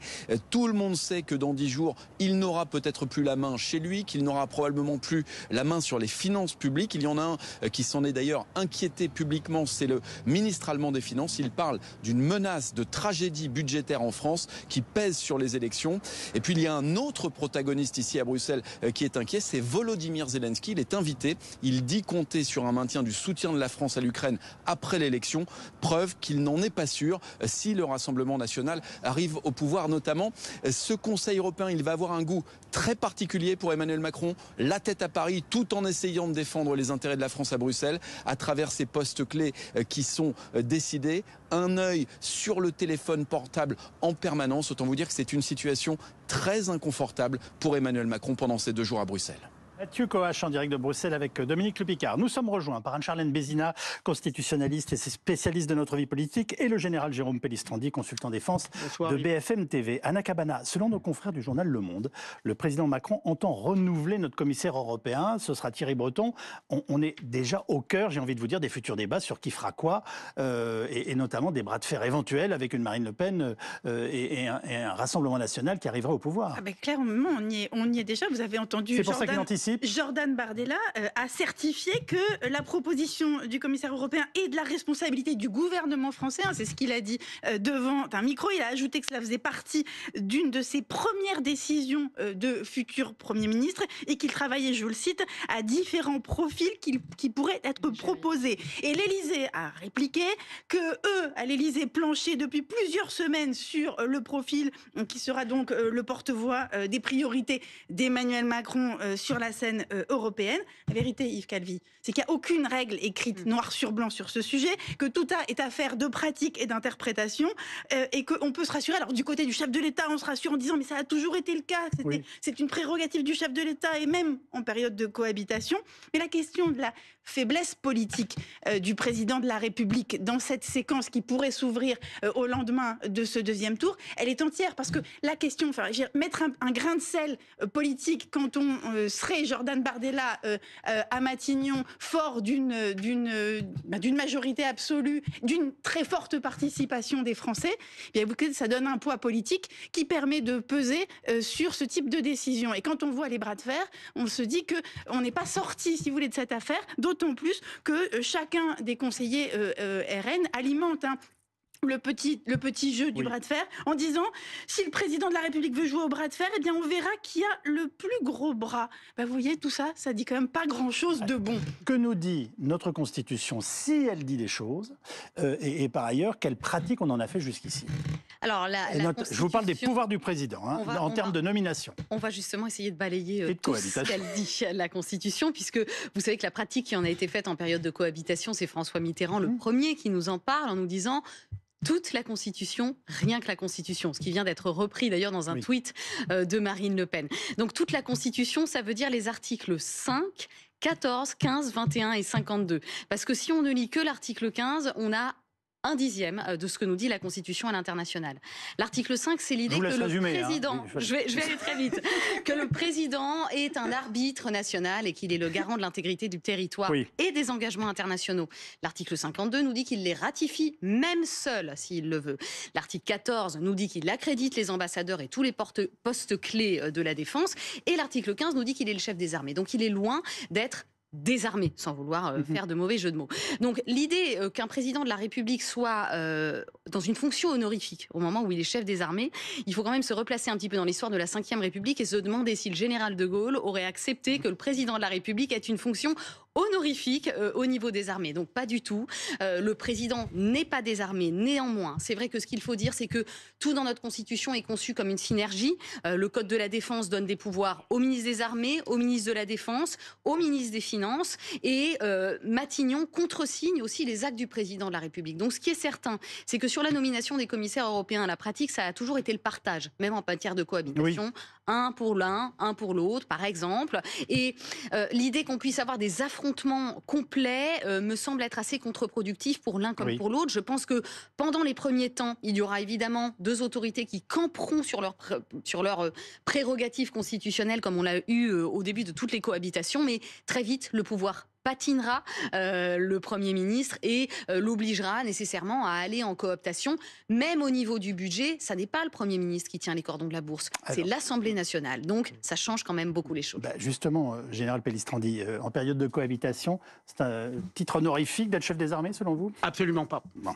tout le monde sait que dans 10 jours, il n'aura peut-être plus la main chez lui, qu'il n'aura probablement plus la main sur les finances publiques. Il y en a un qui s'en est d'ailleurs inquiété publiquement, c'est le ministre allemand des Finances. Il parle d'une menace de tragédie budgétaire en France qui pèse sur les élections. Et puis il y a un autre protagoniste ici à Bruxelles qui est inquiet, c'est Volodymyr Zelensky. Il est invité, il dit compter sur un maintien du soutien de la France à l'Ukraine après l'élection, preuve qu'il n'en est pas sûr si le Rassemblement national arrive au pouvoir. Notamment, ce Conseil européen, il va avoir un goût très particulier pour Emmanuel Macron, la tête à Paris, tout en essayant de défendre les intérêts de la France à Bruxelles, à travers ces postes clés qui sont décidés. Un œil sur le téléphone portable en permanence. Autant vous dire que c'est une situation très inconfortable pour Emmanuel Macron pendant ces 2 jours à Bruxelles. Mathieu Coache en direct de Bruxelles avec Dominique Le Picard. Nous sommes rejoints par Anne-Charlène Bézina, constitutionnaliste et spécialiste de notre vie politique, et le général Jérôme Pellistrandi, consultant défense de BFM TV. Anna Cabana, selon nos confrères du journal Le Monde, le président Macron entend renouveler notre commissaire européen. Ce sera Thierry Breton. On est déjà au cœur, j'ai envie de vous dire, des futurs débats sur qui fera quoi, et notamment des bras de fer éventuels avec une Marine Le Pen et un Rassemblement national qui arrivera au pouvoir. Ah ben clairement, on y est déjà. Vous avez entendu. C'est pour ça qu'il anticipe. Jordan Bardella a certifié que la proposition du commissaire européen est de la responsabilité du gouvernement français. C'est ce qu'il a dit devant un micro. Il a ajouté que cela faisait partie d'une de ses premières décisions de futur Premier ministre et qu'il travaillait, je le cite, à différents profils qui pourraient être proposés. Et l'Élysée a répliqué que eux, à l'Élysée, planchaient depuis plusieurs semaines sur le profil qui sera donc le porte-voix des priorités d'Emmanuel Macron sur la scène européenne. La vérité, Yves Calvi, c'est qu'il n'y a aucune règle écrite noir sur blanc sur ce sujet, que tout est affaire de pratique et d'interprétation, et qu'on peut se rassurer. Alors du côté du chef de l'État, on se rassure en disant mais ça a toujours été le cas, c'est une prérogative du chef de l'État et même en période de cohabitation. Mais la question de la faiblesse politique du président de la République dans cette séquence qui pourrait s'ouvrir au lendemain de ce deuxième tour, elle est entière parce que la question, mettre un grain de sel politique quand on serait Jordan Bardella à Matignon, fort d'une majorité absolue, d'une très forte participation des Français, bien, ça donne un poids politique qui permet de peser sur ce type de décision. Et quand on voit les bras de fer, on se dit qu'on n'est pas sorti, si vous voulez, de cette affaire, d'autant plus que chacun des conseillers RN alimente le petit jeu du bras de fer en disant si le président de la République veut jouer au bras de fer, eh bien on verra qui a le plus gros bras. Vous voyez, tout ça, ça dit quand même pas grand-chose de bon. Que nous dit notre Constitution, si elle dit des choses, et par ailleurs, quelle pratique on en a fait jusqu'ici? Alors, je vous parle des pouvoirs du président, en termes de nomination. On va justement essayer de balayer tout ce qu'elle dit, la Constitution, puisque vous savez que la pratique qui en a été faite en période de cohabitation, c'est François Mitterrand le premier qui nous en parle en nous disant toute la Constitution, rien que la Constitution, ce qui vient d'être repris d'ailleurs dans un tweet de Marine Le Pen. Donc toute la Constitution, ça veut dire les articles 5, 14, 15, 21 et 52. Parce que si on ne lit que l'article 15, on a un dixième de ce que nous dit la Constitution à l'international. L'article 5, c'est l'idée que le président, je vais aller très vite, que le président est un arbitre national et qu'il est le garant de l'intégrité du territoire et des engagements internationaux. L'article 52 nous dit qu'il les ratifie même seul s'il le veut. L'article 14 nous dit qu'il accrédite les ambassadeurs et tous les postes clés de la défense. Et l'article 15 nous dit qu'il est le chef des armées. Donc il est loin d'être désarmé, sans vouloir faire de mauvais jeux de mots. Donc l'idée qu'un président de la République soit dans une fonction honorifique au moment où il est chef des armées, il faut quand même se replacer un petit peu dans l'histoire de la Ve République et se demander si le général de Gaulle aurait accepté que le président de la République ait une fonction honorifique au niveau des armées. Donc pas du tout. Le président n'est pas désarmé. Néanmoins, c'est vrai que ce qu'il faut dire, c'est que tout dans notre Constitution est conçu comme une synergie. Le Code de la Défense donne des pouvoirs au ministre des Armées, au ministre de la Défense, au ministre des Finances, et Matignon contresigne aussi les actes du président de la République. Donc ce qui est certain, c'est que sur la nomination des commissaires européens, la pratique, ça a toujours été le partage, même en matière de cohabitation. un pour l'un, un pour l'autre, par exemple. Et l'idée qu'on puisse avoir des affrontements complets me semble être assez contre-productif pour l'un comme pour l'autre. Je pense que pendant les premiers temps, il y aura évidemment deux autorités qui camperont sur leurs prérogatives constitutionnelles, comme on l'a eu au début de toutes les cohabitations, mais très vite, le pouvoir patinera le Premier ministre et l'obligera nécessairement à aller en cooptation. Même au niveau du budget, ça n'est pas le Premier ministre qui tient les cordons de la bourse, c'est l'Assemblée nationale. Donc ça change quand même beaucoup les choses. Justement, Général Pellistrandi, en période de cohabitation, c'est un titre honorifique d'être chef des armées selon vous? Absolument pas. Bon.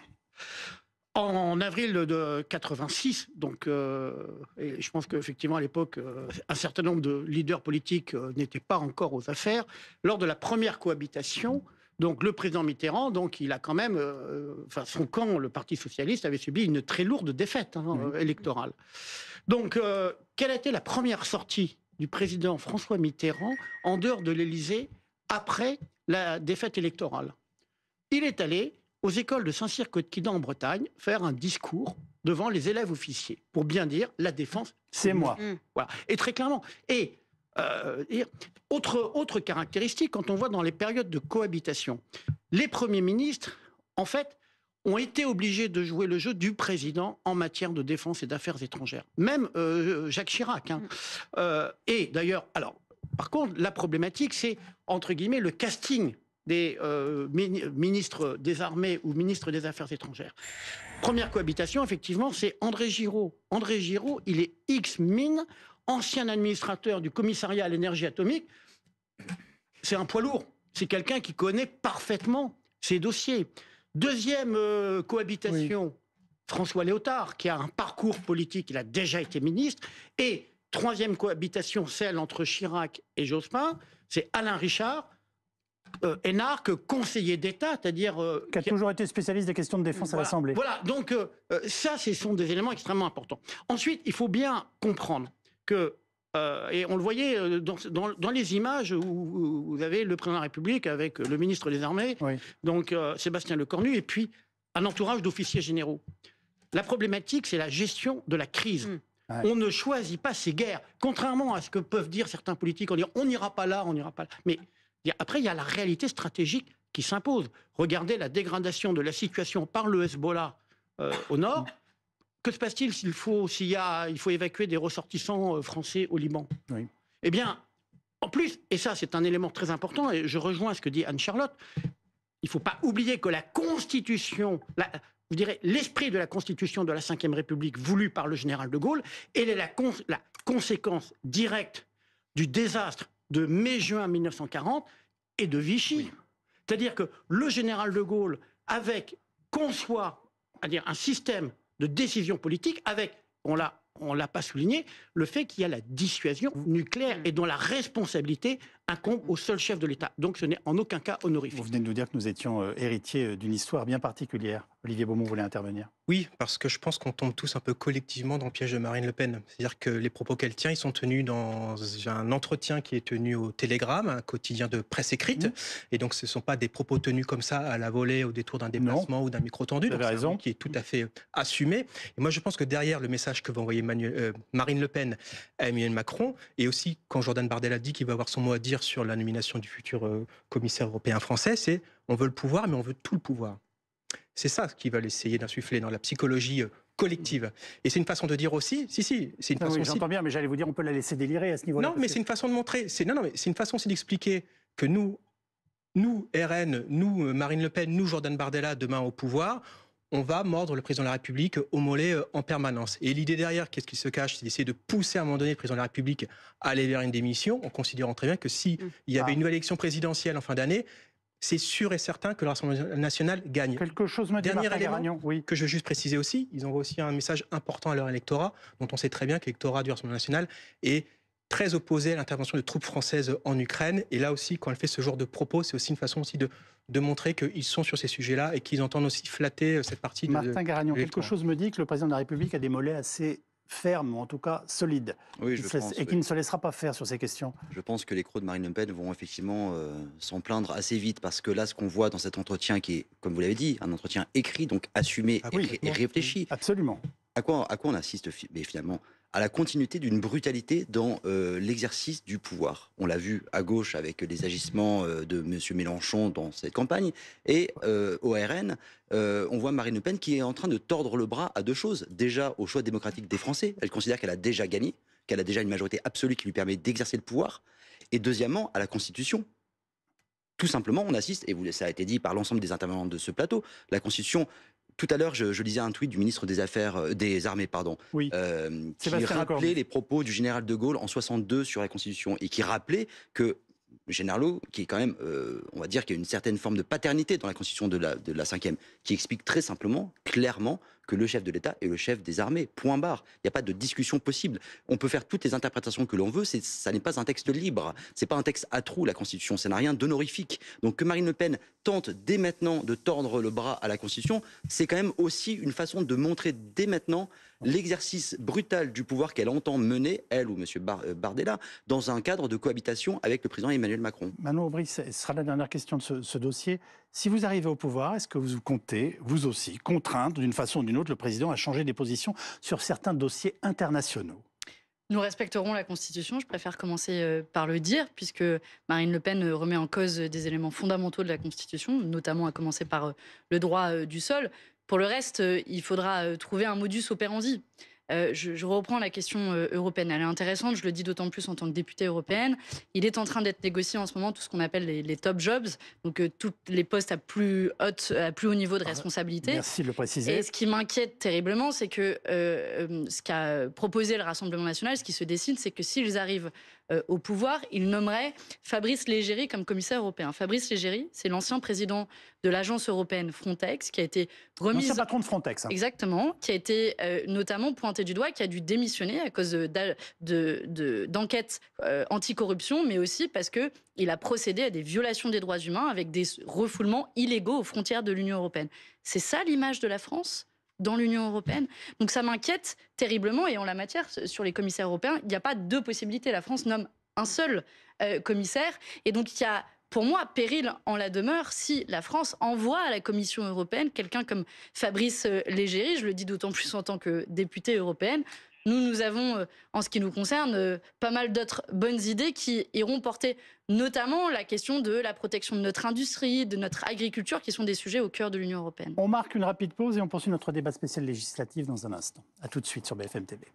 En avril de 86, donc, et je pense qu'effectivement à l'époque, un certain nombre de leaders politiques n'étaient pas encore aux affaires. Lors de la première cohabitation, donc le président Mitterrand, donc il a quand même, son camp, le Parti socialiste, avait subi une très lourde défaite électorale. Donc, quelle a été la première sortie du président François Mitterrand en dehors de l'Élysée après la défaite électorale? Il est allé aux écoles de Saint-Cyr-Côte-Quidam en Bretagne faire un discours devant les élèves officiers pour bien dire la défense, c'est moi. Voilà. Et très clairement. Et autre caractéristique, quand on voit dans les périodes de cohabitation, les premiers ministres, en fait, ont été obligés de jouer le jeu du président en matière de défense et d'affaires étrangères. Même Jacques Chirac. Et d'ailleurs, alors, par contre, la problématique, c'est, entre guillemets, le casting des ministres des Armées ou ministres des Affaires étrangères. Première cohabitation, effectivement, c'est André Giraud. André Giraud, il est ex-mine, ancien administrateur du commissariat à l'énergie atomique. C'est un poids lourd. C'est quelqu'un qui connaît parfaitement ces dossiers. Deuxième cohabitation, François Léotard, qui a un parcours politique, il a déjà été ministre. Et troisième cohabitation, celle entre Chirac et Jospin, c'est Alain Richard, énarque, conseiller d'État, c'est-à-dire... qui a toujours été spécialiste des questions de défense à l'Assemblée. Voilà, donc ça, ce sont des éléments extrêmement importants. Ensuite, il faut bien comprendre que, et on le voyait dans les images où vous avez le président de la République avec le ministre des Armées, donc Sébastien Lecornu, et puis un entourage d'officiers généraux. La problématique, c'est la gestion de la crise. On ne choisit pas ses guerres. Contrairement à ce que peuvent dire certains politiques, on n'ira pas là, on n'ira pas là. Mais après, il y a la réalité stratégique qui s'impose. Regardez la dégradation de la situation par le Hezbollah au nord. Que se passe-t-il s'il faut évacuer des ressortissants français au Liban? Eh bien, en plus, et ça c'est un élément très important, et je rejoins ce que dit Anne-Charlotte, il ne faut pas oublier que la Constitution, je dirais l'esprit de la Constitution de la Ve République voulue par le général de Gaulle, elle est la conséquence directe du désastre de mai-juin 1940 et de Vichy. C'est-à-dire que le général de Gaulle conçoit un système de décision politique avec, on l'a pas souligné, le fait qu'il y a la dissuasion nucléaire et dont la responsabilité incombe au seul chef de l'État. Donc ce n'est en aucun cas honorifique. Vous venez de nous dire que nous étions héritiers d'une histoire bien particulière. Olivier Beaumont voulait intervenir. Oui, parce que je pense qu'on tombe tous un peu collectivement dans le piège de Marine Le Pen. C'est-à-dire que les propos qu'elle tient, ils sont tenus dans un entretien qui est tenu au Télégramme, un quotidien de presse écrite. Et donc ce ne sont pas des propos tenus comme ça à la volée au détour d'un déplacement ou d'un micro tendu. Donc c'est un mot qui est tout à fait assumé. Et moi je pense que derrière le message que va envoyer Marine Le Pen à Emmanuel Macron, et aussi quand Jordan Bardella dit qu'il va avoir son mot à dire sur la nomination du futur commissaire européen français, c'est on veut le pouvoir, mais on veut tout le pouvoir. C'est ça qu'ils veulent essayer d'insuffler dans la psychologie collective. Et c'est une façon de dire aussi, c'est une façon. J'entends bien, mais j'allais vous dire, on peut la laisser délirer à ce niveau-là. Non, mais c'est une façon de montrer. C'est une façon aussi d'expliquer que nous, RN, nous, Marine Le Pen, nous, Jordan Bardella, demain au pouvoir, on va mordre le président de la République au mollet en permanence. Et l'idée derrière, qu'est-ce qui se cache? C'est d'essayer de pousser à un moment donné le président de la République à aller vers une démission, en considérant très bien que s'il y avait une nouvelle élection présidentielle en fin d'année, c'est sûr et certain que le Rassemblement national gagne. Quelque chose me dit Dernier Martin élément Garagnon, que je veux juste préciser aussi, ils envoient aussi un message important à leur électorat, dont on sait très bien que l'électorat du Rassemblement national est très opposé à l'intervention de troupes françaises en Ukraine. Et là aussi, quand elle fait ce genre de propos, c'est aussi une façon aussi de montrer qu'ils sont sur ces sujets-là et qu'ils entendent aussi flatter cette partie Martin Garagnon, quelque chose me dit que le président de la République a des mollets assez ferme, ou en tout cas solide, et qui ne se laissera pas faire sur ces questions. Je pense que les crocs de Marine Le Pen vont effectivement s'en plaindre assez vite, parce que là, ce qu'on voit dans cet entretien, qui est, comme vous l'avez dit, un entretien écrit, donc assumé et réfléchi. Absolument. À quoi on assiste? Mais finalement, à la continuité d'une brutalité dans l'exercice du pouvoir. On l'a vu à gauche avec les agissements de M. Mélenchon dans cette campagne, et au RN, on voit Marine Le Pen qui est en train de tordre le bras à deux choses. Déjà, au choix démocratique des Français, elle considère qu'elle a déjà gagné, qu'elle a déjà une majorité absolue qui lui permet d'exercer le pouvoir, et deuxièmement, à la Constitution. Tout simplement, on assiste, et ça a été dit par l'ensemble des intervenants de ce plateau, la Constitution. Tout à l'heure, je lisais un tweet du ministre des Armées, oui. Qui rappelait les propos du général de Gaulle en 62 sur la Constitution, et qui rappelait que Gennaro, qui est quand même, on va dire qu'il y a une certaine forme de paternité dans la Constitution de la 5e, qui explique très simplement, clairement, que le chef de l'État est le chef des armées, point barre. Il n'y a pas de discussion possible. On peut faire toutes les interprétations que l'on veut, ça n'est pas un texte libre, c'est pas un texte à trous, la Constitution, ça n'a rien d'honorifique. Donc que Marine Le Pen tente dès maintenant de tordre le bras à la Constitution, c'est quand même aussi une façon de montrer dès maintenant l'exercice brutal du pouvoir qu'elle entend mener, elle ou M. Bardella, dans un cadre de cohabitation avec le président Emmanuel Macron. Manon Aubry, ce sera la dernière question de ce dossier. Si vous arrivez au pouvoir, est-ce que vous comptez, vous aussi, contraindre d'une façon ou d'une autre le président à changer des positions sur certains dossiers internationaux ? Nous respecterons la Constitution, je préfère commencer par le dire, puisque Marine Le Pen remet en cause des éléments fondamentaux de la Constitution, notamment à commencer par le droit du sol. Pour le reste, il faudra trouver un modus operandi. Je reprends la question européenne. Elle est intéressante, je le dis d'autant plus en tant que députée européenne. Il est en train d'être négocié en ce moment tout ce qu'on appelle les top jobs, donc tous les postes à plus haut niveau de responsabilité. Merci de le préciser. Et ce qui m'inquiète terriblement, c'est que ce qu'a proposé le Rassemblement national, ce qui se dessine, c'est que s'ils arrivent au pouvoir, ils nommeraient Fabrice Leggeri comme commissaire européen. Fabrice Leggeri, c'est l'ancien président de l'agence européenne Frontex, qui a été remis... L'ancien patron de Frontex. Hein. Exactement, qui a été notamment pointé du doigt, qui a dû démissionner à cause d'enquêtes anticorruption, mais aussi parce qu'il a procédé à des violations des droits humains avec des refoulements illégaux aux frontières de l'Union européenne. C'est ça l'image de la France dans l'Union européenne. Donc ça m'inquiète terriblement, et en la matière, sur les commissaires européens, il n'y a pas deux possibilités. La France nomme un seul commissaire, et donc il y a, pour moi, péril en la demeure si la France envoie à la Commission européenne quelqu'un comme Fabrice Leggeri. Je le dis d'autant plus en tant que députée européenne. Nous avons, en ce qui nous concerne, pas mal d'autres bonnes idées qui iront porter notamment la question de la protection de notre industrie, de notre agriculture, qui sont des sujets au cœur de l'Union européenne. On marque une rapide pause et on poursuit notre débat spécial législatif dans un instant. A tout de suite sur BFM TV.